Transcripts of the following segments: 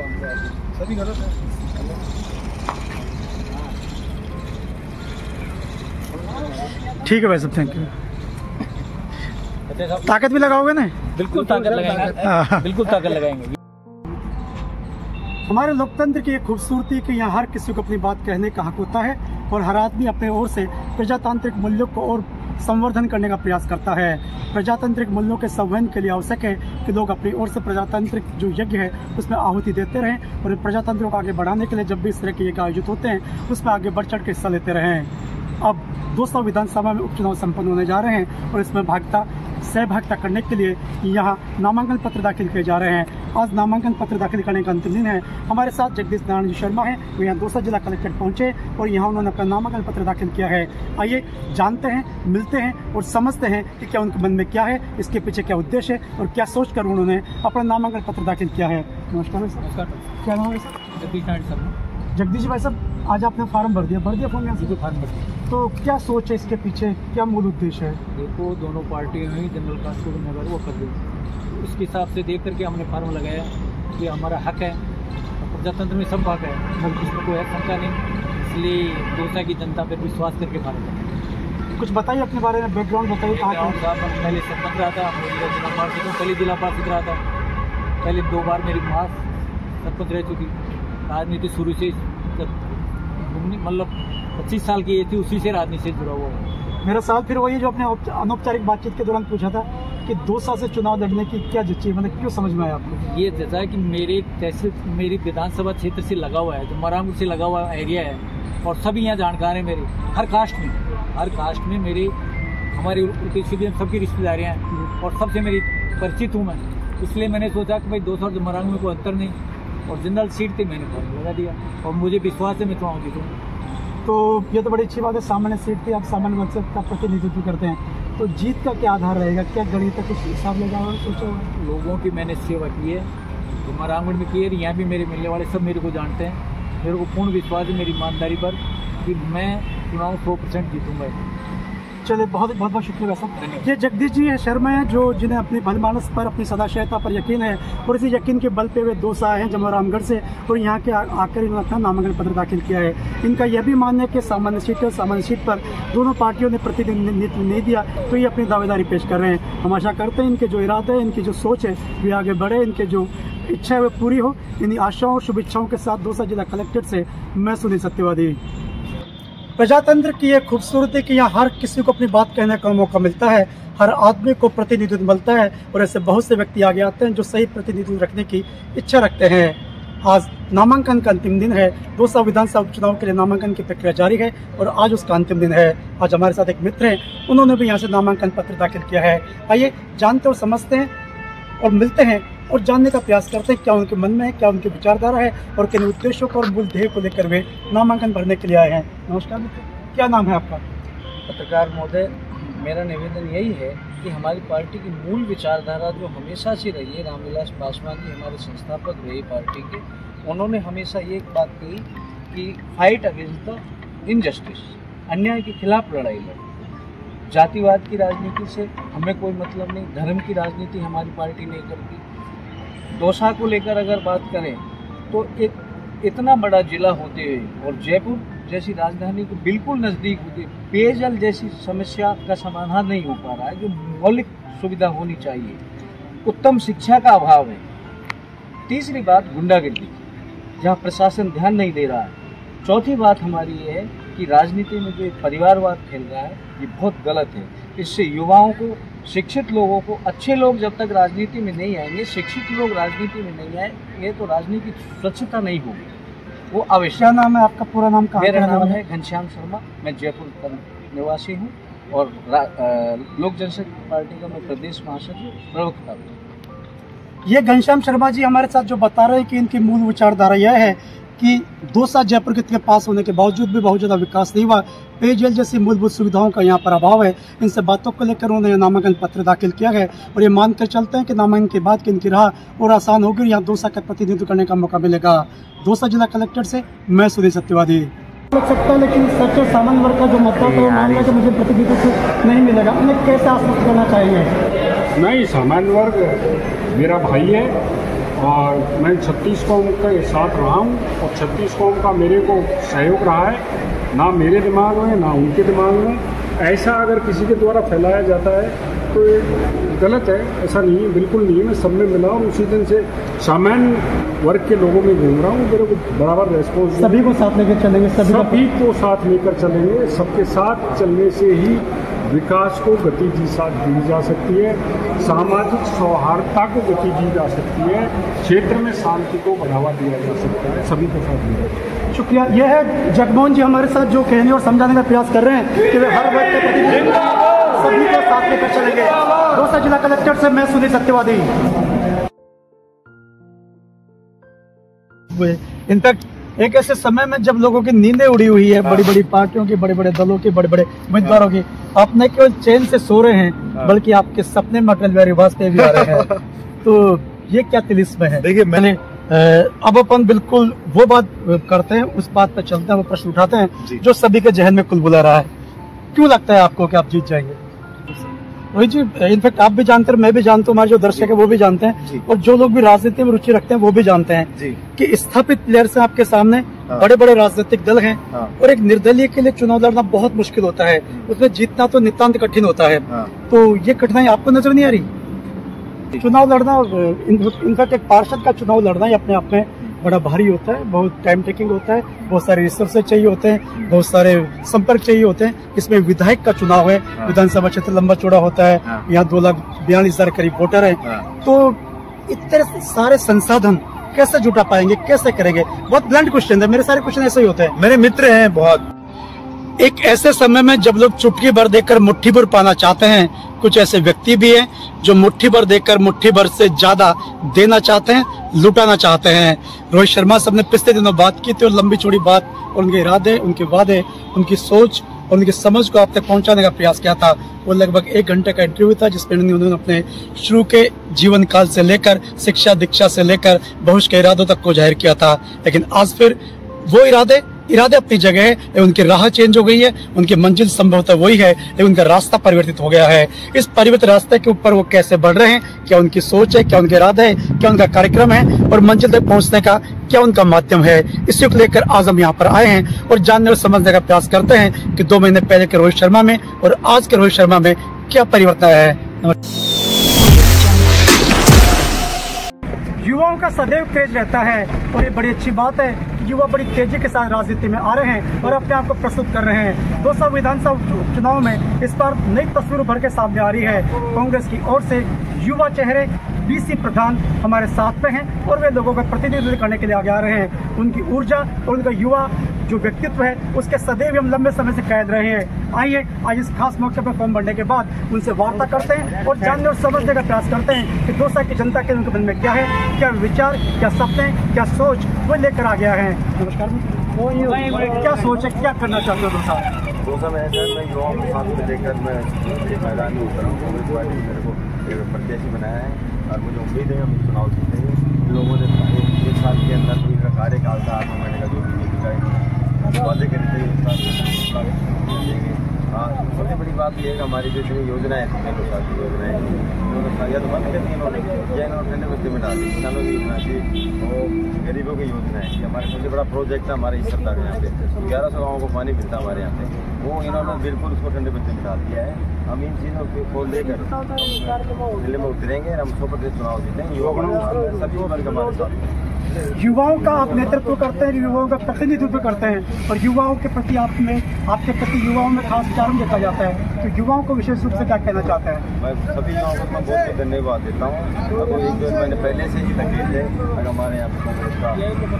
सभी गलत है। ठीक है भाई साहब, थैंक यू। ताकत भी लगाओगे ना? बिल्कुल ताकत लगाएंगे, बिल्कुल ताकत लगाएंगे। हमारे लोकतंत्र की एक खूबसूरती है कि यहाँ हर किसी को अपनी बात कहने का हक होता है और हर आदमी अपने ओर से प्रजातांत्रिक मूल्यों को और संवर्धन करने का प्रयास करता है। प्रजातांत्रिक मूल्यों के संवर्धन के लिए आवश्यक है कि लोग अपनी ओर से प्रजातांत्रिक जो यज्ञ है उसमें आहुति देते रहें और प्रजातंत्र को आगे बढ़ाने के लिए जब भी इस तरह के यज्ञ आयोजित होते हैं उसमें आगे बढ़ चढ़ के हिस्सा लेते रहें। अब 200 विधानसभा में उपचुनाव संपन्न होने जा रहे हैं और इसमें सहभागिता करने के लिए यहाँ नामांकन पत्र दाखिल किए जा रहे हैं। आज नामांकन पत्र दाखिल करने का अंतिम दिन है। हमारे साथ जगदीश नारायण जी शर्मा हैं, वो यहाँ दौसा जिला कलेक्ट्रेट पहुँचे और यहाँ उन्होंने अपना नामांकन पत्र दाखिल किया है। आइए जानते हैं, मिलते हैं और समझते हैं कि क्या उनके मन में क्या है, इसके पीछे क्या उद्देश्य है और क्या सोच कर उन्होंने अपना नामांकन पत्र दाखिल किया है। नमस्कार सर। नमस्कार। क्या नाम है सर? जगदीश नारायण सर। जगदीश जी भाई साहब, आज आपने फार्म भर दिया फॉर्म यहाँ से? फार्म भर। तो क्या सोच है इसके पीछे, क्या मूल उद्देश्य है? देखो, दोनों पार्टियां ही जनरल कास्ट को नगर वो कर गई, उसके हिसाब से देख करके हमने फार्म लगाया कि हमारा हक है, प्रजातंत्र में सब हक है, इसमें कोई शंका नहीं, इसलिए दौसा की जनता पर विश्वास करके फार्म लगाया। कुछ बताइए अपने बारे में, बैकग्राउंड बताइए। पहले सरपंच रहा था, जिला पार्षद हूँ, पहले जिला पार्षद रहा था, पहले 2 बार मेरी माँ सरपंच रह चुकी। राजनीति शुरू से मतलब 25 साल की ये थी, उसी से राजनीति से जुड़ा हुआ है। मेरा सवाल फिर वही जो अपने अनौपचारिक बातचीत के दौरान पूछा था कि 2 साल से चुनाव लड़ने की क्या जच्ची, मतलब क्यों समझ में आया आपको? ये जैसा है कि मेरे तहसील मेरी विधानसभा क्षेत्र से लगा हुआ है, जो मरामपुर से लगा हुआ एरिया है और सभी यहाँ जानकार हैं मेरे, हर कास्ट में मेरी हमारी सबकी रिश्तेदारियाँ हैं और सबसे मेरी परिचित हूँ मैं। इसलिए मैंने सोचा कि भाई 2 साल से मरामपुर में कोई अंतर नहीं और जनरल सीट पे मैंने फॉर्म लगा दिया और मुझे विश्वास है मैं चुनाव जीतूँगा। तो ये तो बड़ी अच्छी बात है, सामान्य सीट पे आप सामान्य मकसद का प्रतिनिधित्व करते हैं, तो जीत का क्या आधार रहेगा? क्या गणित का कुछ हिसाब लगा हुआ सोचा हुआ? लोगों की मैंने सेवा की है, तो मरामगढ़ में की है, यहाँ भी मेरे मिलने वाले सब मेरे को जानते हैं। मेरे को पूर्ण विश्वास है मेरी ईमानदारी पर कि मैं चुनाव 100% जीतूँगा। चलिए, बहुत बहुत शुक्रिया साहब। ये जगदीश जी शर्मा हैं जो जिन्हें अपनी भलमानस पर, अपनी सदाशयता पर यकीन है और इसी यकीन के बल पे वे दौसा आए हैं जमोरामगढ़ से और यहाँ के आकर इन्होंने अपना नामांकन पत्र दाखिल किया है। इनका यह भी मानना है कि सामान्य सीट पर दोनों पार्टियों ने प्रतिनिधित्व नहीं दिया, तो ये अपनी दावेदारी पेश कर रहे हैं। हम आशा करते हैं इनके जो इरादे हैं, इनकी जो सोच है वे आगे बढ़े, इनके जो इच्छा है वो पूरी हो। इन्हीं आशाओं और शुभेच्छाओं के साथ दौसा जिला कलेक्ट्रेट से मैं सुनील सत्यवादी। प्रजातंत्र की एक खूबसूरती कि यहाँ हर किसी को अपनी बात कहने का मौका मिलता है, हर आदमी को प्रतिनिधित्व मिलता है और ऐसे बहुत से व्यक्ति आगे आते हैं जो सही प्रतिनिधित्व रखने की इच्छा रखते हैं। आज नामांकन का अंतिम दिन है। दौसा विधानसभा उपचुनाव के लिए नामांकन की प्रक्रिया जारी है और आज उसका अंतिम दिन है। आज हमारे साथ एक मित्र हैं, उन्होंने भी यहाँ से नामांकन पत्र दाखिल किया है। आइए जानते और समझते हैं और मिलते हैं और जानने का प्रयास करते हैं क्या उनके मन में है, क्या उनकी विचारधारा है और किन उद्देश्यों को और मूल ध्येय को लेकर वे नामांकन भरने के लिए आए हैं। नमस्कार मित्र, क्या नाम है आपका? पत्रकार महोदय, मेरा निवेदन यही है कि हमारी पार्टी की मूल विचारधारा जो हमेशा से रही है, रामविलास पासवान जी हमारे संस्थापक रहे पार्टी के, उन्होंने हमेशा ये एक बात कही कि फाइट अगेंस्ट द इनजस्टिस, अन्याय के खिलाफ लड़ाई लड़ो। जातिवाद की राजनीति से हमें कोई मतलब नहीं, धर्म की राजनीति हमारी पार्टी नहीं करती। दौसा को लेकर अगर बात करें तो एक इतना बड़ा जिला होते हुए और जयपुर जैसी राजधानी के बिल्कुल नज़दीक होती, पेयजल जैसी समस्या का समाधान नहीं हो पा रहा है, जो मौलिक सुविधा होनी चाहिए। उत्तम शिक्षा का अभाव है। तीसरी बात गुंडागर्दी, जहाँ प्रशासन ध्यान नहीं दे रहा है। चौथी बात हमारी ये है कि राजनीति में जो परिवारवाद फैल रहा है ये बहुत गलत है। इससे युवाओं को, शिक्षित लोगों को, अच्छे लोग जब तक राजनीति में नहीं आएंगे, शिक्षित लोग राजनीति में नहीं आएंगे तो राजनीति की स्वच्छता नहीं होगी, वो आवश्यक। क्या नाम है आपका? पूरा नाम? मेरा नाम है घनश्याम शर्मा, मैं जयपुर का निवासी हूँ और लोक जनशक्ति पार्टी का मैं प्रदेश महासचिव प्रवक्ता हूँ। ये घनश्याम शर्मा जी हमारे साथ जो बता रहे हैं कि इनकी मूल विचारधारा यह है कि दौसा जयपुर के पास होने के बावजूद भी बहुत ज़्यादा विकास नहीं हुआ, पेयजल जैसी मूलभूत सुविधाओं का यहाँ पर अभाव है। इनसे बातों को लेकर उन्होंने नामांकन पत्र दाखिल किया है और ये मानकर चलते हैं कि नामांकन के बाद कि इनकी राह और आसान होगी और यहाँ दौसा का प्रतिनिधित्व करने का मौका मिलेगा। दौसा जिला कलेक्टर से मैं सुनील सत्यवादी। लग सकता है लेकिन सच्चे सामान्य वर्ग का जो मतदाता है मानेगा कि मुझे प्रतिनिधित्व नहीं मिलेगा, उन्हें कैसे आश्वस्त करना चाहिए? नहीं, सामान्य वर्ग मेरा भाई है और मैं 36 कौम के साथ रहा हूँ और 36 कौम का मेरे को सहयोग रहा है, ना मेरे दिमाग में ना उनके दिमाग में। ऐसा अगर किसी के द्वारा फैलाया जाता है तो ये गलत है, ऐसा नहीं है, बिल्कुल नहीं है। मैं सब में मिला और उसी दिन से सामान्य वर्ग के लोगों में घूम रहा हूँ, मेरे को बराबर रेस्पॉन्स। सभी को साथ लेकर चलेंगे, सभी को साथ लेकर चलेंगे। सबके साथ चलने से ही विकास को गति दी जा सकती है, सामाजिक सौहार्दता को गति दी जा सकती है, क्षेत्र में शांति को बढ़ावा दिया जा सकता है, सभी को साथ दिया। शुक्रिया। यह है जगमोहन जी हमारे साथ जो कहने और समझाने का प्रयास कर रहे हैं कि वे हर वर्ग के प्रतिनिधि सभी को साथ लेकर चलेंगे। दौसा जिला कलेक्टर से मैं सुनील सत्यवादी। इनफैक्ट एक ऐसे समय में जब लोगों की नींदें उड़ी हुई है, बड़ी बड़ी पार्टियों की, बड़े बड़े दलों की, बड़े बड़े उम्मीदवारों की, आप न केवल चैन से सो रहे हैं बल्कि आपके सपने में अटल बिहारी वाजपेयी भी आ रहे हैं। तो ये क्या तिलिस्म है? देखिए मैंने अब अपन बिल्कुल वो बात करते हैं, उस बात पर चलते हैं, वो प्रश्न उठाते हैं जो सभी के जहन में कुलबुला रहा है। क्यों लगता है आपको कि आप जीत जाएंगे? वही जी, इनफैक्ट आप भी जानते हैं, मैं भी जानता हूँ, हमारे जो दर्शक है वो भी जानते हैं, और जो लोग भी राजनीति में रुचि रखते हैं वो भी जानते हैं कि स्थापित प्लेयर्स हैं आपके सामने, बड़े बड़े राजनीतिक दल हैं, और एक निर्दलीय के लिए चुनाव लड़ना बहुत मुश्किल होता है, उसमें जीतना तो नितांत कठिन होता है। तो ये कठिनाई आपको नजर नहीं आ रही? चुनाव लड़ना, इनफैक्ट एक पार्षद का चुनाव लड़ना ही अपने आप में बड़ा भारी होता है, बहुत टाइम टेकिंग होता है, बहुत सारे रिसोर्सेज चाहिए होते हैं, बहुत सारे संपर्क चाहिए होते हैं। इसमें विधायक का चुनाव है, विधानसभा क्षेत्र लंबा चौड़ा होता है, यहाँ 2,42,000 करीब वोटर है, तो इतने सारे संसाधन कैसे जुटा पाएंगे, कैसे करेंगे? बहुत ब्लंट क्वेश्चन है, मेरे सारे क्वेश्चन ऐसे ही होते हैं। मेरे मित्र हैं बहुत। एक ऐसे समय में जब लोग चुटकी भर देकर मुट्ठी भर पाना चाहते हैं, कुछ ऐसे व्यक्ति भी हैं जो मुट्ठी भर देकर मुट्ठी भर से ज्यादा देना चाहते हैं, लुटाना चाहते हैं। रोहित शर्मा साहब ने पिछले दिनों बात की थी, और लंबी चौड़ी बात, और उनके इरादे, उनके वादे, उनकी सोच और उनकी समझ को आप तक पहुंचाने का प्रयास किया था। वो लगभग 1 घंटे का इंटरव्यू था जिसमें उन्होंने अपने शुरू के जीवन काल से लेकर शिक्षा दीक्षा से लेकर भविष्य के इरादों तक को जाहिर किया था। लेकिन आज फिर वो इरादे अपनी जगह है, उनकी राह चेंज हो गई है, उनकी मंजिल संभवतः वही है, लेकिन उनका रास्ता परिवर्तित हो गया है। इस परिवर्तित रास्ते के ऊपर वो कैसे बढ़ रहे हैं, क्या उनकी सोच है, क्या उनके इरादे है, क्या उनका कार्यक्रम है, और मंजिल तक पहुंचने का क्या उनका माध्यम है, इसी को लेकर आज हम यहाँ पर आए हैं और जानने और समझने का प्रयास करते हैं कि 2 महीने पहले के रोहित शर्मा में और आज के रोहित शर्मा में क्या परिवर्तन आया है। युवाओं का सदैव क्रेज रहता है, और ये बड़ी अच्छी बात है, युवा बड़ी तेजी के साथ राजनीति में आ रहे हैं और अपने आप को प्रस्तुत कर रहे हैं। दौसा विधानसभा चुनाव में इस बार नई तस्वीर उभर के सामने आ रही है। कांग्रेस की ओर से युवा चेहरे बीसी प्रधान हमारे साथ में हैं और वे लोगों का प्रतिनिधित्व करने के लिए आगे आ रहे हैं। उनकी ऊर्जा और उनका युवा जो व्यक्तित्व है उसके सदैव हम लंबे समय से कैद रहे हैं। आइए आज इस खास मौके पर फॉर्म भरने के बाद उनसे वार्ता करते हैं और जानने और समझने का प्रयास करते हैं कि दौसा की जनता के उनके मन में क्या है, क्या विचार, क्या सपने, क्या सोच वो लेकर आ गया है। नमस्कार, क्या सोच है, क्या करना चाहते हो दौसा में? सर मैं युवाओं के साथ में लेकर मैं मैदान में उतरा हूँ। कांग्रेस पार्टी ने मेरे को प्रत्याशी बनाया है और मुझे उम्मीद है हम चुनाव जीतेंगे। लोगों ने 1 साल के अंदर इनका कार्यकाल था, 8 महीने का जो भी वादे करते हैं। हाँ, सबसे बड़ी बात यह है कि हमारी जो इतनी योजनाएं हैं, योजनाएं या तो बंद कर दी इन्होंने, या इन्होंने ठंडे बस्ती में डाल दी। किसानों की योजना थी, वो गरीबों की योजना है। हमारे सबसे बड़ा प्रोजेक्ट था हमारे इस सरकार यहाँ पे 1100 गाँव को पानी मिलता है हमारे यहाँ पे, वो इन्होंने बिल्कुल उसको ठंडे बस्ती में डाल दिया है। हम इन चीज़ों को लेकर जिले में उतरेंगे, हम 100% चुनाव जीतेंगे। युवा सभी वर्ग हमारे साथ। युवाओं का आप नेतृत्व करते हैं, युवाओं का प्रतिनिधित्व करते हैं, और युवाओं के प्रति आपके प्रति युवाओं में खास विचार देखा जाता है, तो युवाओं को विशेष रूप से क्या कहना चाहते हैं? मैं सभी युवाओं को मैं बहुत धन्यवाद देता हूँ। अब एक जो मैंने पहले से ही लगे थे, अगर हमारे यहाँ पर कांग्रेस का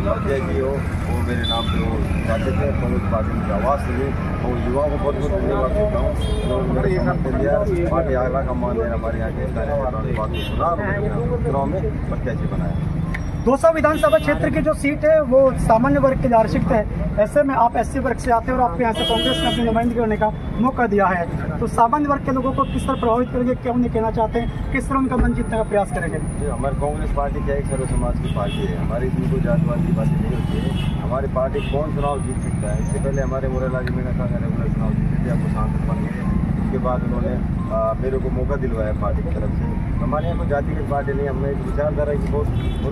प्रत्याशी हो, वो मेरे नाम से वो चाहते थे, कांग्रेस पार्टी की आवाज़ सुनी, और युवाओं को बहुत बहुत धन्यवाद देता हूँ। तो मेरे समर्थन दिया, पार्टी आगरा का मान है हमारे यहाँ के बात को सुना, चुनाव में प्रत्याशी बनाया। दौसा विधानसभा क्षेत्र की जो सीट है वो सामान्य वर्ग के लिए आरक्षित है। ऐसे में आप SC वर्ग से आते हैं और आपको यहाँ से कांग्रेस ने अपनी नुमाइंदगी करने का मौका दिया है, तो सामान्य वर्ग के लोगों को किस तरह प्रभावित करेंगे, क्या उन्हें कहना चाहते हैं, किस तरह उनका मन जीतने का प्रयास करेंगे? हमारी कांग्रेस पार्टी क्या एक सर्व समाज की पार्टी है, हमारी इसमें कोई जातिवाद की बातें नहीं होती है। हमारी पार्टी कौन चुनाव जीत सकता है? इससे पहले हमारे मुराला जी मीणा का रेगुलर चुनाव जीते थे, आपको सांसद बन गए। उसके बाद उन्होंने मेरे को मौका दिलवाया पार्टी की तरफ से। हमारे यहाँ कोई जातिगत पार्टी नहीं, हमें एक विचारधारा की बहुत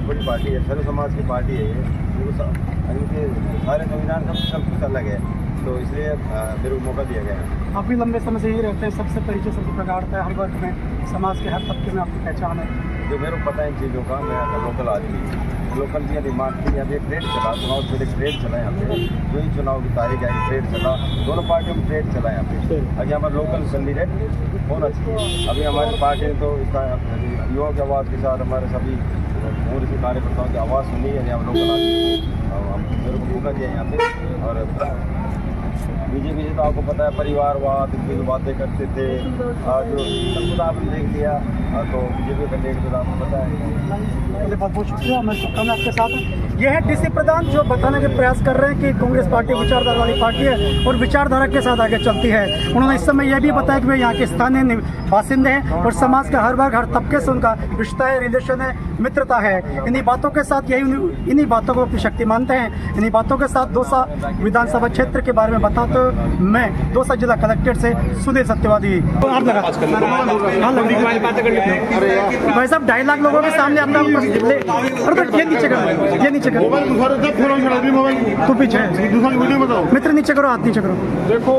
बड़ी पार्टी है, सर्व समाज की पार्टी है ये। इनके सारे संविधान सब कुछ अलग है, तो इसलिए मेरे को मौका दिया गया। आप भी लंबे समय से यही रहते हैं, सबसे परिचय सबसे प्रगाढ़ता है, हर वर्ग में, समाज के हर तबके में आपकी पहचान है। जो मेरे को पता है इन चीज़ों का, मैं लोकल आदमी, लोकल की डिमांड थी। यहाँ पे ट्रेड चला, चुनाव से पहले ट्रेड चला यहाँ पे, जो ही चुनाव की तारीख आई ट्रेड चला, दोनों पार्टियों में ट्रेड चला यहाँ पे। अभी हमारा लोकल कैंडिडेट होना चाहिए। अभी हमारी पार्टी ने तो इसका युवाओं की आवाज़ के साथ हमारे सभी पूरे से कार्यकर्ताओं की आवाज़ सुनी है। यहाँ लोकल आदमी मेरे को मौका दिया यहाँ पे। और बीजेपी से तो आपको पता है परिवारवाद की जो बातें करते थे, जो सब कुछ आपने देख लिया, तो बीजेपी कैंडिडेट तो आपको पता है। बहुत बहुत शुक्रिया, मैं शुभकामना आपके साथ। यह है डीसी प्रधान जो बताने के प्रयास कर रहे हैं कि कांग्रेस पार्टी विचारधारा वाली पार्टी है और विचारधारा के साथ आगे चलती है। उन्होंने इस समय यह भी बताया कि वे यहाँ के स्थानीय बासिंदे हैं और समाज का हर वर्ग हर तबके से उनका रिश्ता है, रिलेशन है, मित्रता है। इन्हीं बातों के साथ इन्हीं बातों को अपनी शक्ति मानते हैं। इन्हीं बातों के साथ दौसा विधानसभा क्षेत्र के बारे में बताते मैं दौसा जिला कलेक्टर से सुनील सत्यवादी। भाई साहब 2.5 लाख लोगों के सामने अपना ये नीचे करो तो पीछे मित्र नीचे करो, हाथ नीचे करो। देखो,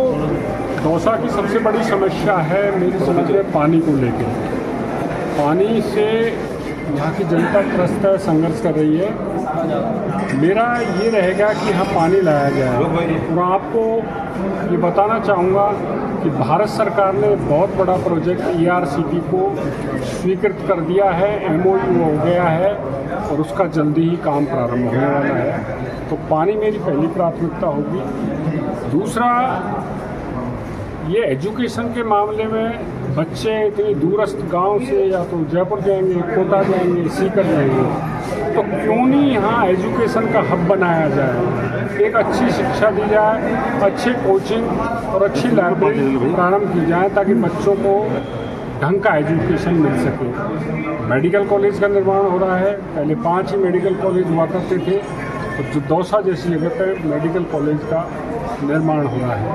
दौसा की सबसे बड़ी समस्या है मेरी समझ में पानी को लेकर। पानी से यहाँ की जनता त्रस्त है, संघर्ष कर रही है। मेरा ये रहेगा कि यहाँ पानी लाया जाए। और आपको ये बताना चाहूँगा कि भारत सरकार ने बहुत बड़ा प्रोजेक्ट ERCP को स्वीकृत कर दिया है, MOU हो गया है और उसका जल्दी ही काम प्रारंभ होने वाला है। तो पानी मेरी पहली प्राथमिकता होगी। दूसरा, ये एजुकेशन के मामले में बच्चे इतनी दूरस्थ गांव से या तो जयपुर जाएंगे, कोटा जाएंगे, सीकर जाएंगे, तो क्यों नहीं यहाँ एजुकेशन का हब बनाया जाए। एक अच्छी शिक्षा दी जाए, अच्छी कोचिंग और अच्छी लाइब्रेरी प्रारंभ की जाए ताकि बच्चों को ढंग का एजुकेशन मिल सके। मेडिकल कॉलेज का निर्माण हो रहा है, पहले 5 ही मेडिकल कॉलेज हुआ करते थे, तो जो दौसा जैसी जगह पर मेडिकल कॉलेज का निर्माण हो रहा है।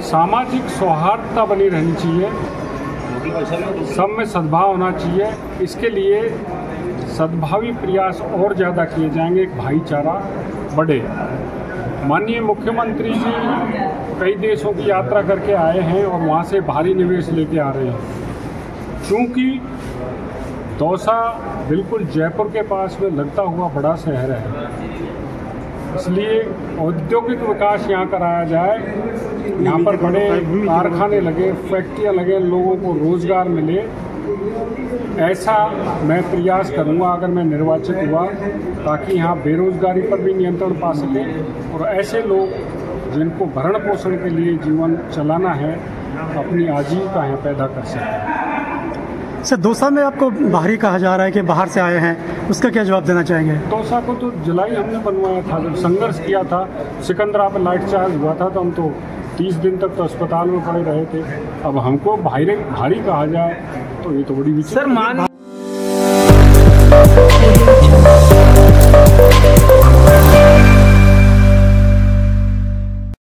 सामाजिक सौहार्दता बनी रहनी चाहिए, सब में सद्भाव होना चाहिए। इसके लिए सद्भावी प्रयास और ज़्यादा किए जाएंगे, एक भाईचारा बढ़े। माननीय मुख्यमंत्री जी कई देशों की यात्रा करके आए हैं और वहाँ से भारी निवेश लेके आ रहे हैं। क्योंकि दौसा बिल्कुल जयपुर के पास में लगता हुआ बड़ा शहर है, इसलिए औद्योगिक विकास यहाँ कराया जाए। यहाँ पर बड़े कारखाने लगे, फैक्ट्रियाँ लगे, लोगों को रोजगार मिले। ऐसा मैं प्रयास करूँगा अगर मैं निर्वाचित हुआ, ताकि यहाँ बेरोजगारी पर भी नियंत्रण पा सके और ऐसे लोग जिनको भरण पोषण के लिए जीवन चलाना है अपनी आजीविका यहाँ पैदा कर सकें। सर, दौसा में आपको बाहरी कहा जा रहा है कि बाहर से आए हैं, उसका क्या जवाब देना चाहेंगे? दौसा को तो जुलाई हमने बनवाया था, जब संघर्ष किया था, सिकंदरा पर लाइट चार्ज हुआ था तो हम तो 30 दिन तक तो अस्पताल में पड़े रहे थे। अब हमको भारी कहा जाए तो ये तो बड़ी विचित्र।